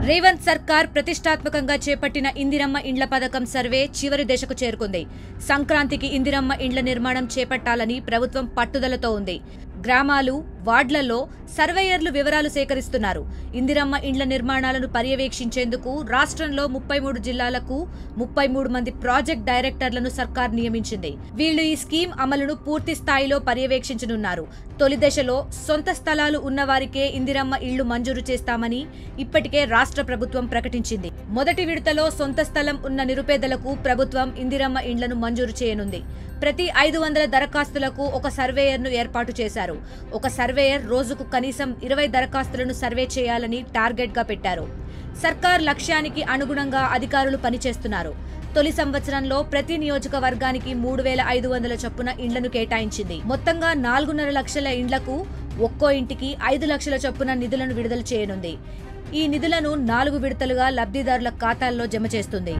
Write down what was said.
రేవంత్ సర్కార్ ప్రతిష్టాత్మకంగా చేపట్టిన ఇందిరమ్మ ఇండ్ల పథకం సర్వే చివరి దశకు చేరుకుంది. సంక్రాంతికి ఇందిరమ్మ ఇండ్ల నిర్మాణం చేపట్టాలని ప్రభుత్వం పట్టుదలతో ఉంది. గ్రామాలు, వార్డులలో సర్వేయర్లు వివరాలు సేకరిస్తున్నారు. ఇందిరమ్మ ఇండ్ల నిర్మాణాలను పర్యవేక్షించేందుకు రాష్ట్రంలో 33 జిల్లాలకు 33 మంది ప్రాజెక్ట్ డైరెక్టర్లను సర్కార్ నియమించింది. వీళ్లు ఈ స్కీమ్ అమలును పూర్తి స్థాయిలో పర్యవేక్షించనున్నారు. తొలి దశలో సొంత స్థలాలు ఉన్నవారికే ఇందిరమ్మ ఇళ్లు మంజూరు చేస్తామని ఇప్పటికే రాష్ట్ర ప్రభుత్వం ప్రకటించింది. మొదటి విడతలో సొంత స్థలం ఉన్న నిరుపేదలకు ప్రభుత్వం ఇందిరమ్మ ఇండ్లను మంజూరు చేయనుంది. ప్రతి 500 దరఖాస్తులకు ఒక సర్వేయర్ను ఏర్పాటు చేశారు. ఒక సర్వేయర్ రోజుకు కనీసం 20 దరఖాస్తులను సర్వే చేయాలని టార్గెట్ గా పెట్టారు. సర్కార్ లక్ష్యానికి అనుగుణంగా అధికారులు పనిచేస్తున్నారు. తొలి సంవత్సరంలో ప్రతి నియోజకవర్గానికి 3500 చొప్పున ఇండ్లను కేటాయించింది. మొత్తంగా 4.5 లక్షల ఇండ్లకు ఒక్కో ఇంటికి 5 లక్షల చొప్పున నిధులను విడుదల చేయనుంది. ఈ నిధులను 4 విడతలుగా లబ్ధిదారుల ఖాతాల్లో జమ చేస్తుంది.